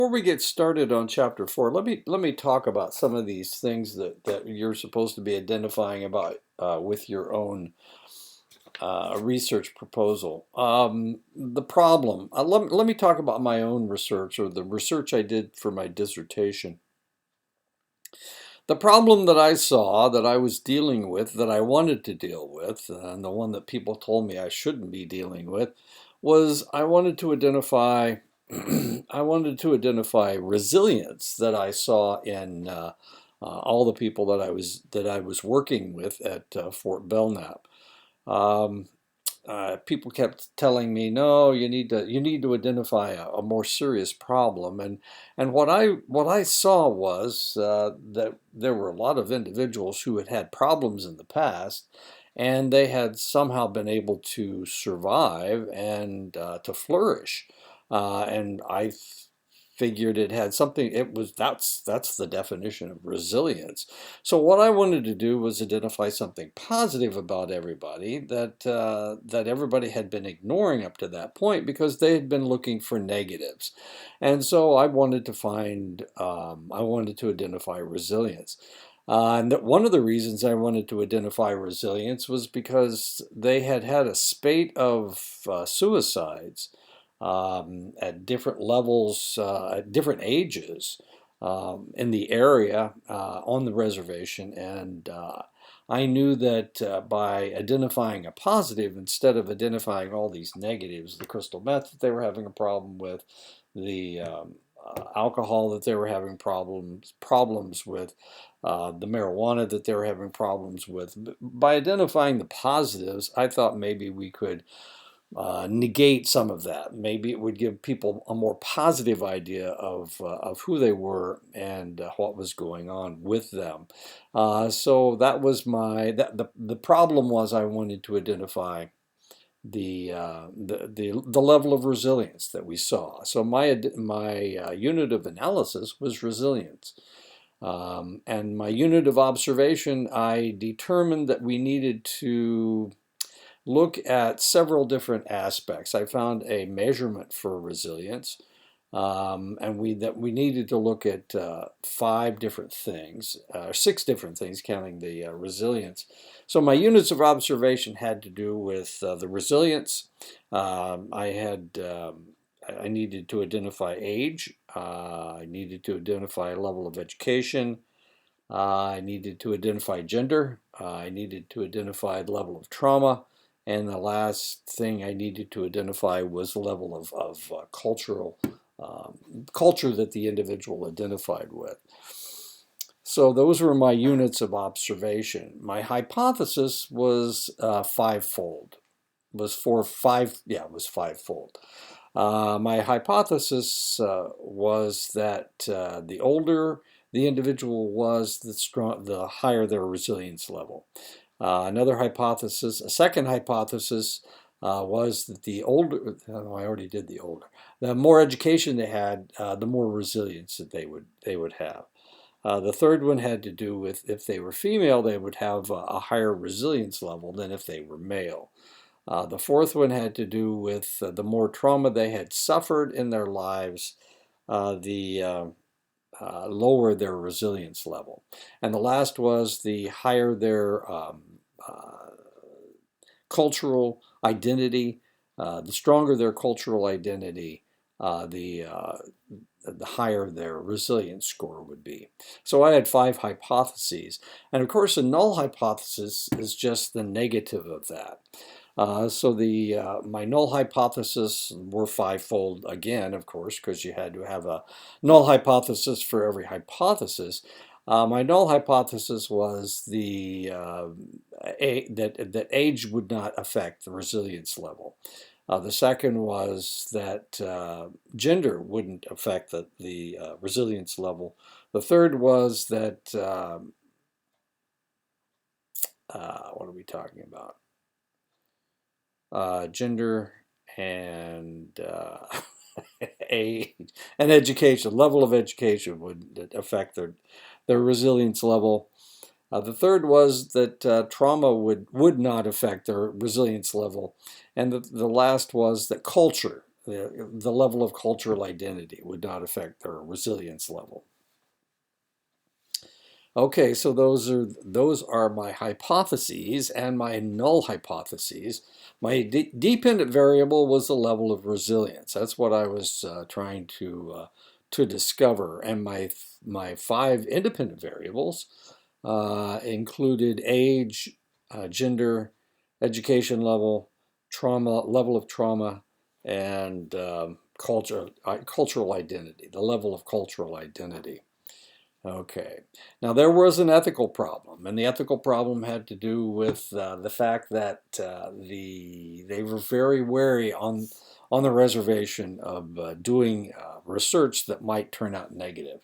Before we get started on chapter 4, let me talk about some of these things that you're supposed to be identifying about with your own research proposal. The problem. Let me talk about my own research or the research I did for my dissertation. The problem that I saw that I was dealing with, that I wanted to deal with, and the one that people told me I shouldn't be dealing with, was I wanted to identify I wanted to identify resilience that I saw in all the people that I was working with at Fort Belknap. Um, People kept telling me, no, you need to identify a more serious problem, and what I saw was that there were a lot of individuals who had had problems in the past, and they had somehow been able to survive and to flourish, and I figured it had something. That's the definition of resilience. So what I wanted to do was identify something positive about everybody that everybody had been ignoring up to that point because they had been looking for negatives, and so I wanted to identify resilience. And that one of the reasons I wanted to identify resilience was because they had had a spate of suicides at different levels, at different ages in the area on the reservation. And I knew that by identifying a positive instead of identifying all these negatives, the crystal meth that they were having a problem with, the alcohol that they were having problems with, the marijuana that they were having problems with. By identifying the positives, I thought maybe we could negate some of that. Maybe it would give people a more positive idea of who they were and what was going on with them. So that was the problem was I wanted to identify the level of resilience that we saw. So my unit of analysis was resilience. And my unit of observation, I determined that we needed to look at several different aspects. I found a measurement for resilience, and we needed to look at five different things, six different things, counting the resilience. So my units of observation had to do with the resilience. I needed to identify age. I needed to identify level of education. I needed to identify gender. I needed to identify the level of trauma. And the last thing I needed to identify was the level of culture that the individual identified with. So those were my units of observation. My hypothesis was fivefold. Was for five, yeah, it was fivefold. My hypothesis was that the older the individual was, the higher their resilience level. A second hypothesis was that the older, oh, I already did the older, the more education they had, the more resilience that they would have. The third one had to do with if they were female, they would have a higher resilience level than if they were male. The fourth one had to do with the more trauma they had suffered in their lives, the lower their resilience level. And the last was the higher their cultural identity, the stronger their cultural identity, the higher their resilience score would be. So I had five hypotheses. And of course, a null hypothesis is just the negative of that. So my null hypothesis were fivefold again, of course, because you had to have a null hypothesis for every hypothesis. My null hypothesis was that age would not affect the resilience level. The second was that gender wouldn't affect the resilience level. The third was that what are we talking about? Gender and age and education, level of education would affect their resilience level. The third was that trauma would not affect their resilience level. And the last was that culture the level of cultural identity would not affect their resilience level. Okay, so those are my hypotheses and my null hypotheses. My dependent variable was the level of resilience. That's what I was trying to discover. And my five independent variables included age, gender, education level, level of trauma, and cultural identity, the level of cultural identity. Okay. Now there was an ethical problem, and the ethical problem had to do with the fact that they were very wary on the reservation of doing research that might turn out negative.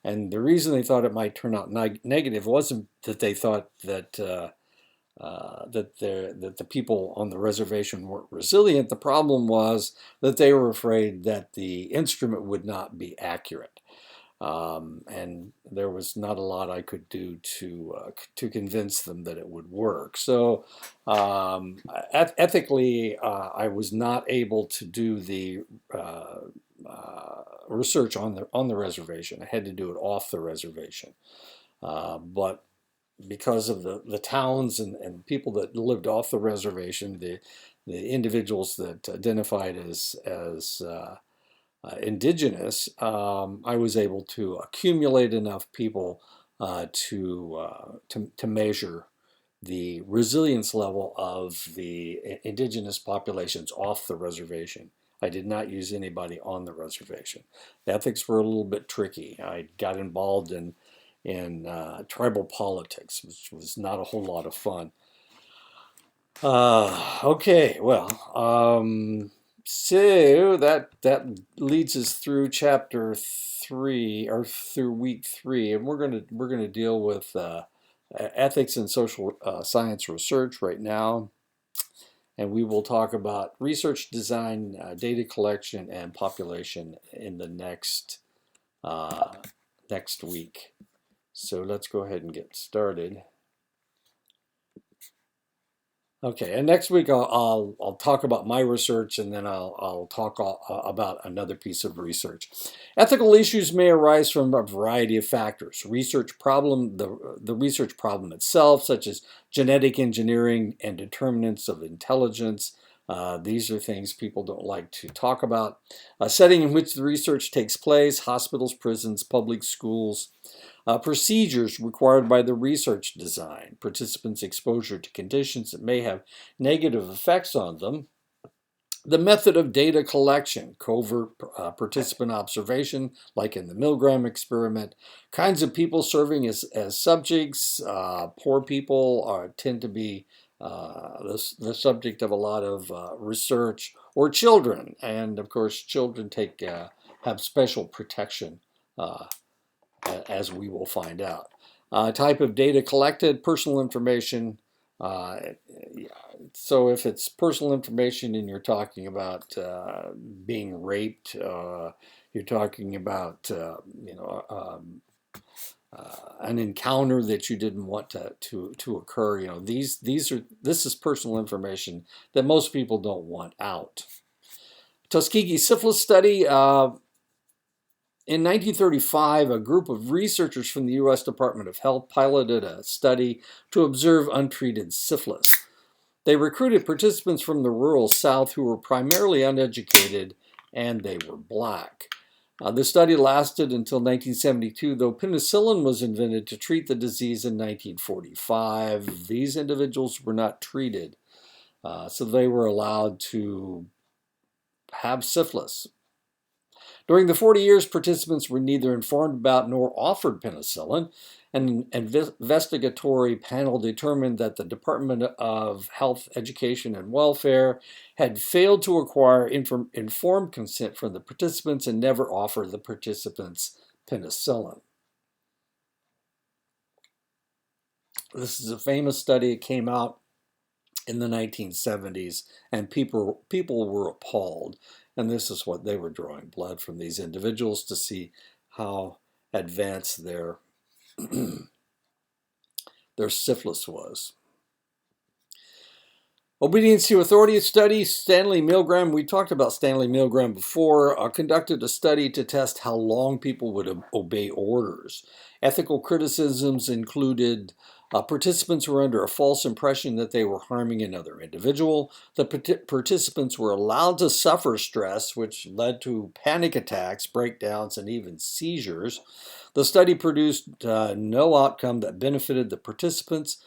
And the reason they thought it might turn out negative wasn't that they thought that that the people on the reservation weren't resilient. The problem was that they were afraid that the instrument would not be accurate. And there was not a lot I could do to convince them that it would work. So ethically, I was not able to do the research on the reservation. I had to do it off the reservation. But because of the towns and people that lived off the reservation, the individuals that identified as indigenous, I was able to accumulate enough people to measure the resilience level of the indigenous populations off the reservation. I did not use anybody on the reservation. The ethics were a little bit tricky. I got involved in tribal politics, which was not a whole lot of fun. Okay, well, so that leads us through chapter 3 or through week 3, and we're gonna deal with ethics in social science research right now, and we will talk about research design, data collection, and population in the next week. So let's go ahead and get started. Okay, and next week I'll talk about my research, and then I'll talk about another piece of research. Ethical issues may arise from a variety of factors. Research problem, the research problem itself, such as genetic engineering and determinants of intelligence. These are things people don't like to talk about. A setting in which the research takes place: hospitals, prisons, public schools. Procedures required by the research design, participants' exposure to conditions that may have negative effects on them, the method of data collection, covert participant observation, like in the Milgram experiment, kinds of people serving as subjects. Poor people tend to be the subject of a lot of research, or children, and of course children have special protection, as we will find out. Type of data collected, personal information. So if it's personal information and you're talking about being raped, you're talking about an encounter that you didn't want to occur. This is personal information that most people don't want out. Tuskegee syphilis study. In 1935, a group of researchers from the U.S. Department of Health piloted a study to observe untreated syphilis. They recruited participants from the rural South who were primarily uneducated, and they were black. The study lasted until 1972, though penicillin was invented to treat the disease in 1945. These individuals were not treated, so they were allowed to have syphilis. During the 40 years, participants were neither informed about nor offered penicillin. An investigatory panel determined that the Department of Health, Education, and Welfare had failed to acquire informed consent from the participants and never offered the participants penicillin. This is a famous study. It came out in the 1970s, and people were appalled. And this is what they were drawing blood from these individuals to see how advanced their syphilis was. Obedience to authority study. Stanley Milgram, we talked about Stanley Milgram before, conducted a study to test how long people would obey orders. Ethical criticisms included participants were under a false impression that they were harming another individual. The participants were allowed to suffer stress, which led to panic attacks, breakdowns, and even seizures. The study produced no outcome that benefited the participants.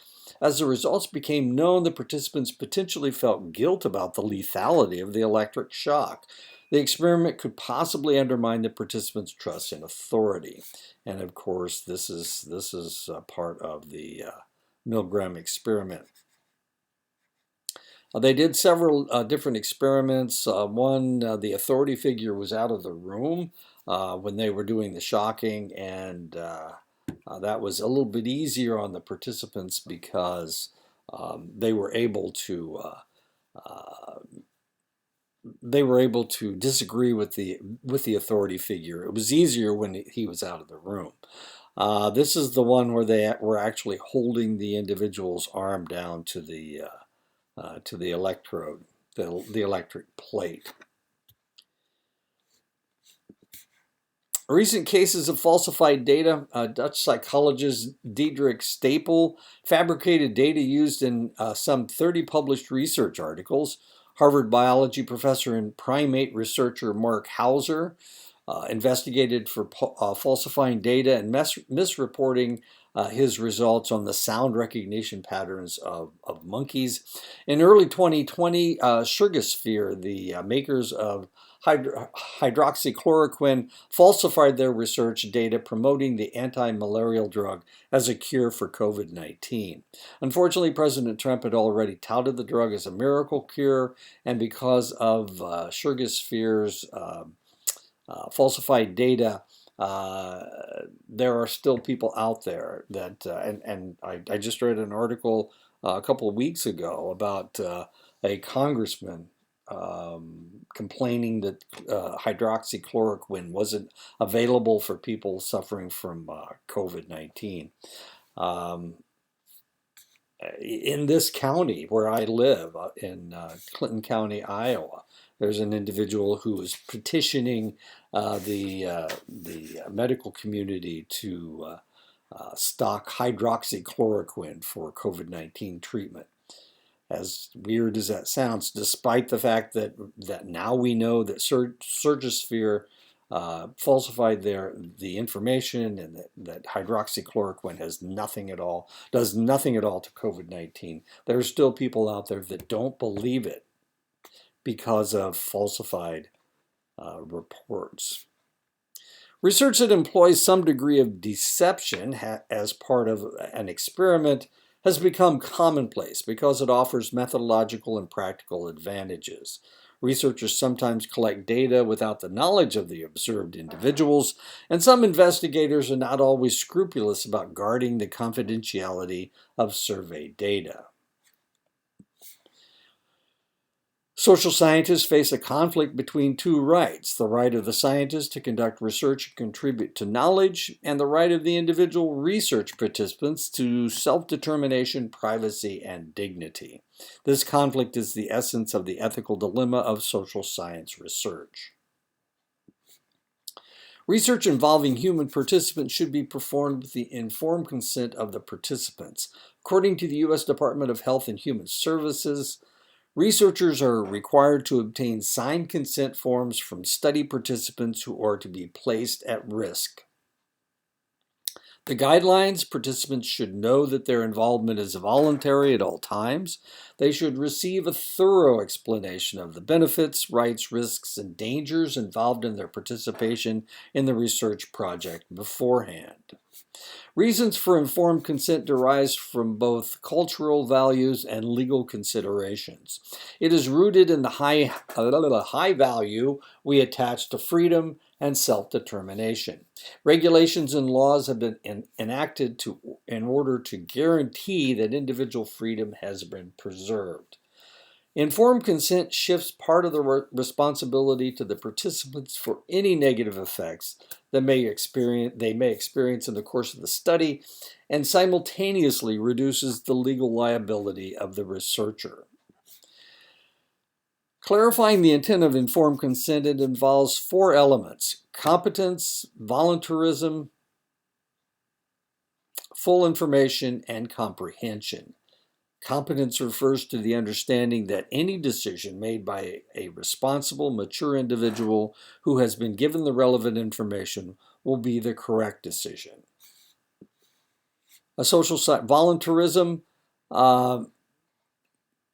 As the results became known, the participants potentially felt guilt about the lethality of the electric shock. The experiment could possibly undermine the participants' trust in authority. And of course, this is part of the Milgram experiment. They did several different experiments. One, the authority figure was out of the room when they were doing the shocking, and that was a little bit easier on the participants because they were able to disagree with the authority figure. It was easier when he was out of the room. This is the one where they were actually holding the individual's arm down to the electrode, the electric plate. Recent cases of falsified data. Dutch psychologist Diederik Stapel fabricated data used in some 30 published research articles. Harvard biology professor and primate researcher Mark Hauser investigated for falsifying data and misreporting his results on the sound recognition patterns of monkeys. In early 2020, Surgisphere, the makers of hydroxychloroquine, falsified their research data promoting the anti-malarial drug as a cure for COVID-19. Unfortunately, President Trump had already touted the drug as a miracle cure, and because of Surgisphere's falsified data, there are still people out there that, and I just read an article a couple of weeks ago about a congressman complaining that hydroxychloroquine wasn't available for people suffering from COVID-19. In this county where I live, in Clinton County, Iowa, there's an individual who is petitioning the medical community to stock hydroxychloroquine for COVID-19 treatment. As weird as that sounds, despite the fact that now we know that Surgisphere falsified the information, and that hydroxychloroquine does nothing at all to COVID-19. There are still people out there that don't believe it because of falsified reports. Research that employs some degree of deception as part of an experiment has become commonplace because it offers methodological and practical advantages. Researchers sometimes collect data without the knowledge of the observed individuals, and some investigators are not always scrupulous about guarding the confidentiality of survey data. Social scientists face a conflict between two rights: the right of the scientist to conduct research and contribute to knowledge, and the right of the individual research participants to self-determination, privacy, and dignity. This conflict is the essence of the ethical dilemma of social science research. Research involving human participants should be performed with the informed consent of the participants. According to the U.S. Department of Health and Human Services, researchers are required to obtain signed consent forms from study participants who are to be placed at risk. The guidelines: participants should know that their involvement is voluntary at all times. They should receive a thorough explanation of the benefits, rights, risks, and dangers involved in their participation in the research project beforehand. Reasons for informed consent derives from both cultural values and legal considerations. It is rooted in the high value we attach to freedom and self-determination. Regulations and laws have been enacted in order to guarantee that individual freedom has been preserved. Informed consent shifts part of the responsibility to the participants for any negative effects that they may experience in the course of the study, and simultaneously reduces the legal liability of the researcher. Clarifying the intent of informed consent, it involves 4 elements: competence, voluntarism, full information, and comprehension. Competence refers to the understanding that any decision made by a responsible, mature individual who has been given the relevant information will be the correct decision. Voluntarism,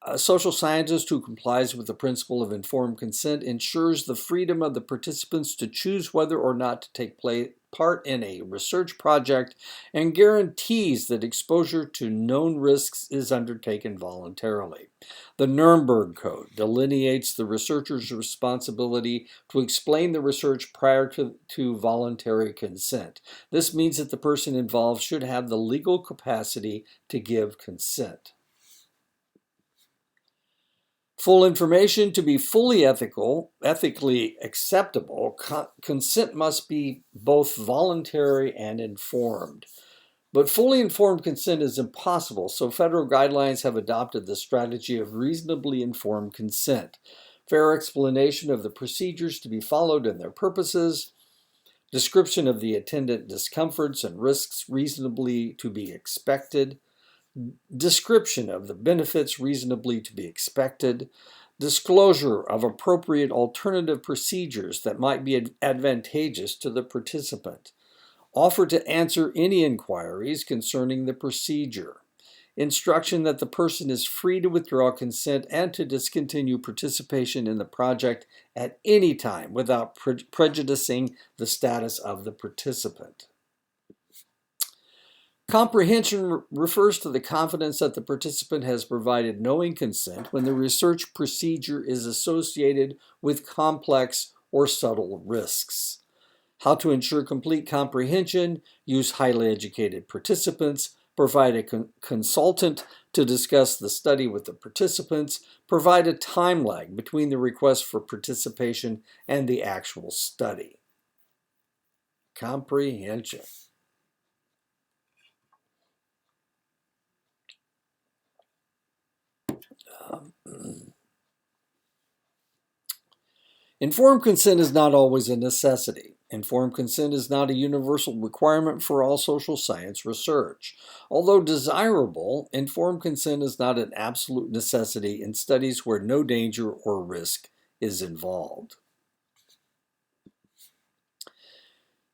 a social scientist who complies with the principle of informed consent ensures the freedom of the participants to choose whether or not to take part in a research project and guarantees that exposure to known risks is undertaken voluntarily. The Nuremberg Code delineates the researcher's responsibility to explain the research prior to voluntary consent. This means that the person involved should have the legal capacity to give consent. Full information. To be fully ethically acceptable, consent must be both voluntary and informed. But fully informed consent is impossible, so federal guidelines have adopted the strategy of reasonably informed consent. Fair explanation of the procedures to be followed and their purposes, description of the attendant discomforts and risks reasonably to be expected, description of the benefits reasonably to be expected, disclosure of appropriate alternative procedures that might be advantageous to the participant, offer to answer any inquiries concerning the procedure, instruction that the person is free to withdraw consent and to discontinue participation in the project at any time without prejudicing the status of the participant. Comprehension refers to the confidence that the participant has provided knowing consent when the research procedure is associated with complex or subtle risks. How to ensure complete comprehension: use highly educated participants, provide a consultant to discuss the study with the participants, provide a time lag between the request for participation and the actual study. Comprehension. Informed consent is not always a necessity. Informed consent is not a universal requirement for all social science research. Although desirable, informed consent is not an absolute necessity in studies where no danger or risk is involved.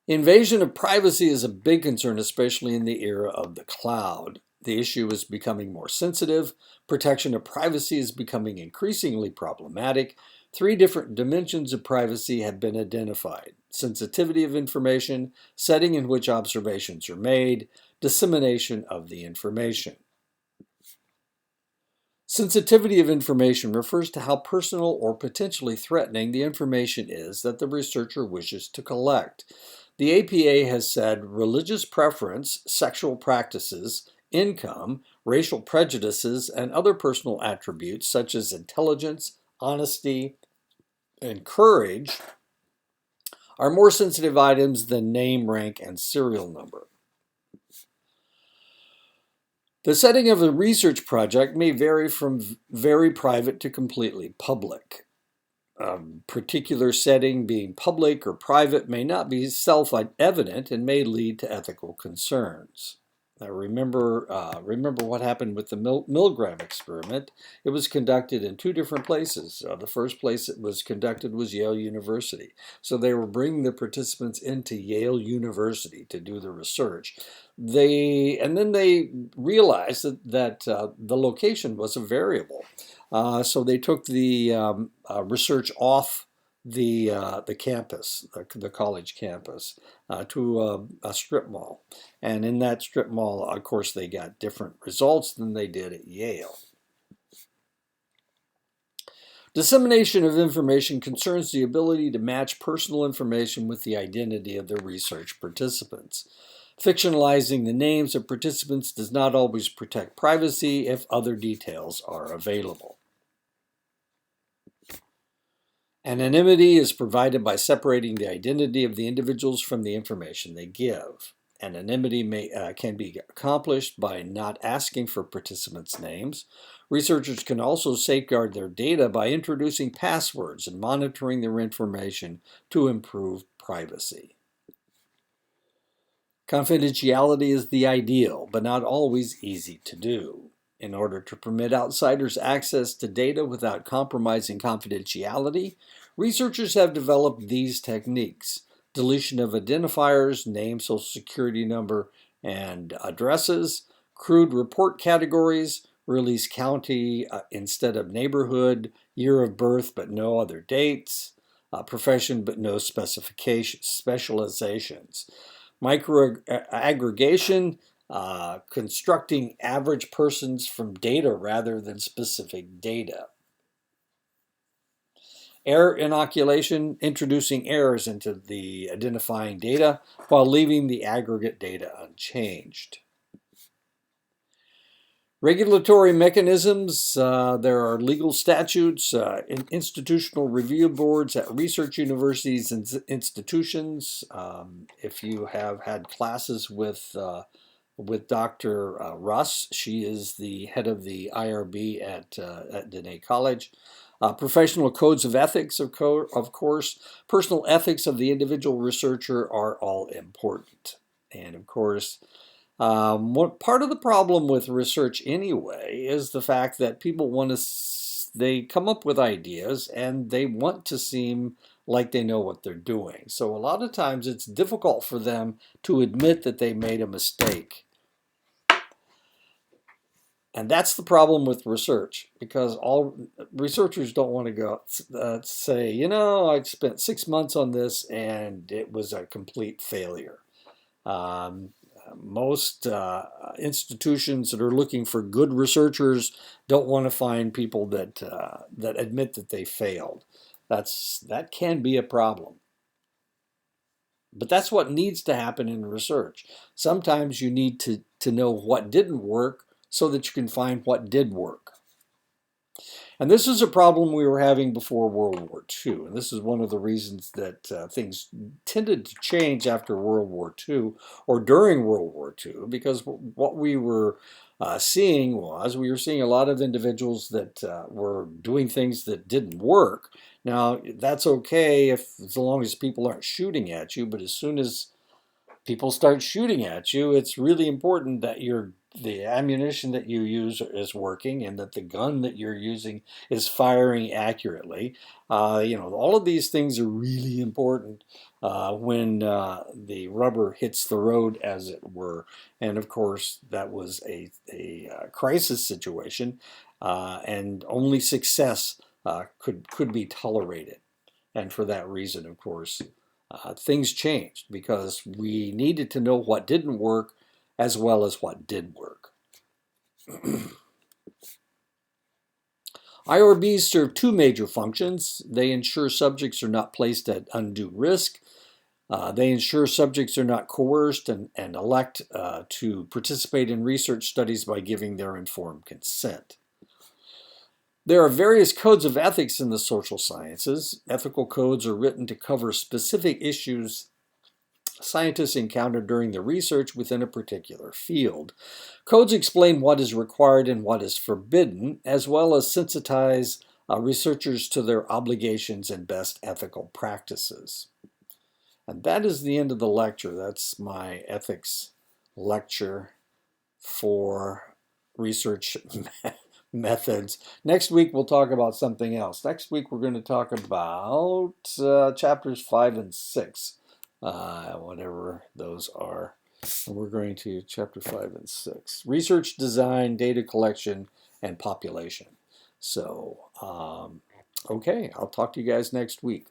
Invasion of privacy is a big concern, especially in the era of the cloud. The issue is becoming more sensitive. Protection of privacy is becoming increasingly problematic. 3 different dimensions of privacy have been identified: sensitivity of information, setting in which observations are made, dissemination of the information. Sensitivity of information refers to how personal or potentially threatening the information is that the researcher wishes to collect. The APA has said religious preference, sexual practices, income, racial prejudices, and other personal attributes such as intelligence, honesty, and courage are more sensitive items than name, rank, and serial number. The setting of a research project may vary from very private to completely public. A particular setting, being public or private, may not be self-evident and may lead to ethical concerns. Now remember what happened with the Milgram experiment. It was conducted in 2 different places. The first place it was conducted was Yale University. So they were bringing the participants into Yale University to do the research. And then they realized that the location was a variable. So they took the research off the campus, the college campus, to a strip mall. And in that strip mall, of course, they got different results than they did at Yale. Dissemination of information concerns the ability to match personal information with the identity of the research participants. Fictionalizing the names of participants does not always protect privacy if other details are available. Anonymity is provided by separating the identity of the individuals from the information they give. Anonymity can be accomplished by not asking for participants' names. Researchers can also safeguard their data by introducing passwords and monitoring their information to improve privacy. Confidentiality is the ideal, but not always easy to do. In order to permit outsiders access to data without compromising confidentiality, researchers have developed these techniques: deletion of identifiers, name, social security number, and addresses; crude report categories, release county instead of neighborhood; year of birth but no other dates; profession but no specializations; microaggregation, constructing average persons from data rather than specific data; error inoculation, introducing errors into the identifying data while leaving the aggregate data unchanged. Regulatory mechanisms, there are legal statutes, institutional review boards at research universities and institutions. If you have had classes with Dr. Russ, she is the head of the IRB at Diné College. Professional codes of ethics, of course, personal ethics of the individual researcher are all important. And of course, part of the problem with research anyway is the fact that people they come up with ideas and they want to seem like they know what they're doing. So a lot of times it's difficult for them to admit that they made a mistake. And that's the problem with research, because all researchers don't want to go say, I spent 6 months on this and it was a complete failure. Most institutions that are looking for good researchers don't want to find people that admit that they failed. That can be a problem. But that's what needs to happen in research. Sometimes you need to know what didn't work so that you can find what did work. And this is a problem we were having before World War II. And this is one of the reasons that things tended to change after World War II or during World War II, because what we were seeing a lot of individuals that were doing things that didn't work. Now, that's okay as long as people aren't shooting at you, but as soon as people start shooting at you, it's really important that the ammunition that you use is working and that the gun that you're using is firing accurately. All of these things are really important when the rubber hits the road, as it were. And of course, that was a crisis situation, and only success could be tolerated. And for that reason, of course, things changed because we needed to know what didn't work as well as what did work. IRBs serve two major functions. They ensure subjects are not placed at undue risk. They ensure subjects are not coerced and elect to participate in research studies by giving their informed consent. There are various codes of ethics in the social sciences. Ethical codes are written to cover specific issues scientists encounter during the research within a particular field. Codes explain what is required and what is forbidden, as well as sensitize researchers to their obligations and best ethical practices. And that is the end of the lecture. That's my ethics lecture for research methods. Next week we'll talk about something else. Next week we're going to talk about chapters 5 and 6. Whatever those are. And we're going to chapter 5 and 6. Research, design, data collection, and population. So, okay, I'll talk to you guys next week.